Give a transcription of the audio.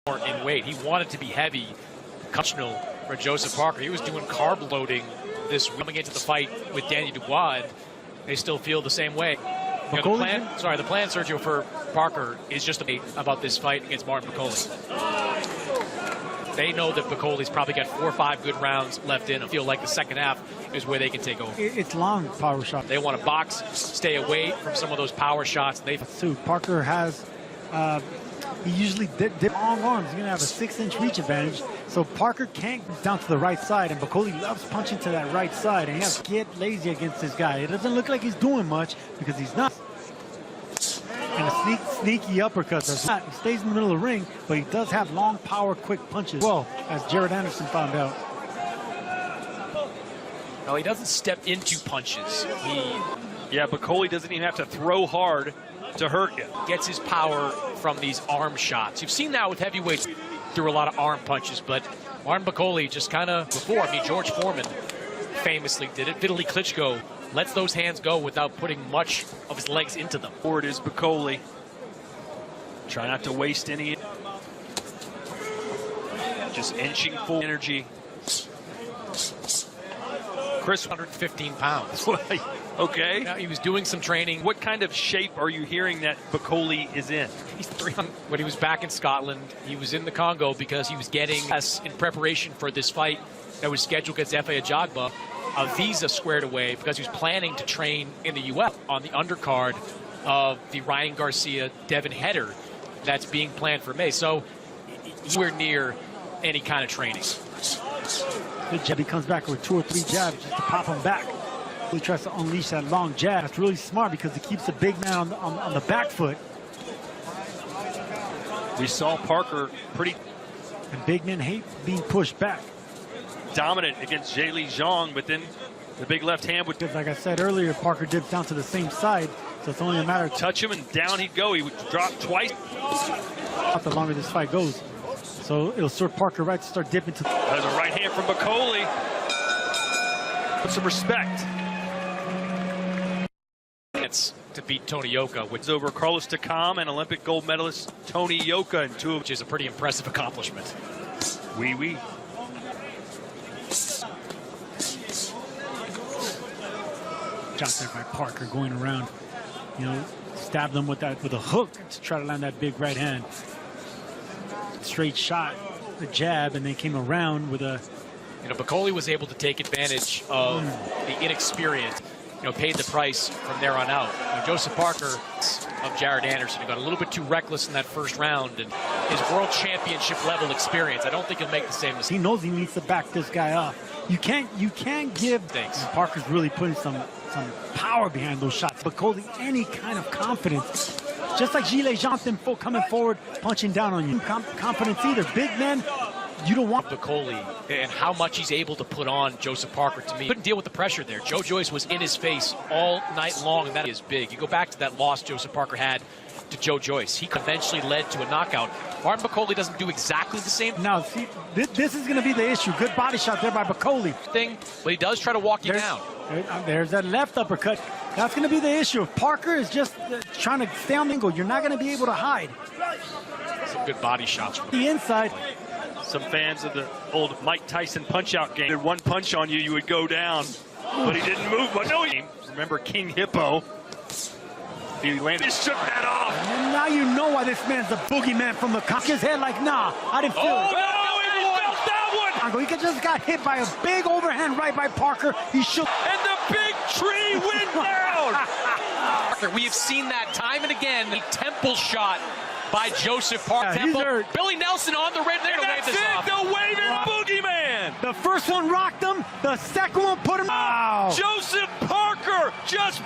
in weight. He wanted to be heavy. Conventional for Joseph Parker. He was doing carb loading this coming into the fight with Danny Dubois. They still feel the same way. You know, the plan, Sergio, for Parker is just about this fight against Martin Bakole. They know that Bacole's probably got 4 or 5 good rounds left in. I feel like the second half is where they can take over. It's long power shots. They want to box, stay away from some of those power shots. Parker has, he usually dip long arms. He's going to have a 6-inch reach advantage. So Parker can't get down to the right side, and Bakole loves punching to that right side, and he has to get lazy against this guy. It doesn't look like he's doing much because he's not. And a sneaky uppercut. He stays in the middle of the ring, but he does have long power, quick punches. Well, as Jared Anderson found out. No, he doesn't step into punches. Yeah, Bakole doesn't even have to throw hard to hurt you. Gets his power from these arm shots. You've seen that with heavyweights through a lot of arm punches, but Martin Bakole just kind of before. I mean, George Foreman famously did it. Vitaly Klitschko lets those hands go without putting much of his legs into them. Forward is Bakole. Try not to waste any. Just inching full energy. Chris, 115 pounds. Okay. Now, he was doing some training. What kind of shape are you hearing that Bakole is in? He's 300. When he was back in Scotland, he was in the Congo because he was getting, in preparation for this fight that was scheduled against Efe Ajagba, a visa squared away because he was planning to train in the U.S. on the undercard of the Ryan Garcia-Devin header that's being planned for May. So we're near any kind of training. Good jab. He comes back with 2 or 3 jabs just to pop him back. He tries to unleash that long jab. That's really smart because it keeps the big man on the back foot. We saw Parker pretty... And big men hate being pushed back. Dominant against Jaylee Zhang, but then the big left hand would... Like I said earlier, Parker dips down to the same side, so it's only a matter of... Touch him and down he'd go. He would drop twice. The longer this fight goes. So it'll serve Parker right to start dipping to... There's a right hand from Bakole. Put some respect. To beat Tony Yoka, which is over Carlos Takam and Olympic gold medalist Tony Yoka, and which is a pretty impressive accomplishment. Oui. Shot there by Parker going around, stabbed them with a hook to try to land that big right hand. Straight shot, the jab, and they came around with a... Bakole was able to take advantage of the inexperience. Paid the price from there on out. Joseph Parker of Jared Anderson, who got a little bit too reckless in that first round, and his world championship level experience, I don't think he'll make the same mistake. He knows he needs to back this guy up. You can't give things. Parker's really putting some power behind those shots. Bakole, any kind of confidence. Just like Gilles Johnson coming forward, punching down on you. Confidence either. Big men, you don't want Bakole and how much he's able to put on Joseph Parker. To me, couldn't deal with the pressure there. Joe Joyce was in his face all night long, and that is big. You go back to that loss Joseph Parker had to Joe Joyce. He eventually led to a knockout. Martin Bakole doesn't do exactly the same. Now, see, this is going to be the issue. Good body shot there by Bakole. But he does try to walk you down. There's that left uppercut. That's going to be the issue. If Parker is just trying to stay on the angle, you're not going to be able to hide. Some good body shots from the inside. Some fans of the old Mike Tyson punch-out game. One punch on you, you would go down. But he didn't move. But no, remember King Hippo? He landed. He shook that off. And now you know why this man's a boogeyman from the cock his head like, nah, I didn't feel it. Oh, no, he felt that one. He just got hit by a big overhand right by Parker. He shook. And the big tree went down. Parker, we have seen that time and again. The temple shot by Joseph Parker. Yeah, Billy Nelson on the red there to wave this off. The waving boogeyman. The first one rocked him. The second one put him out. Joseph Parker just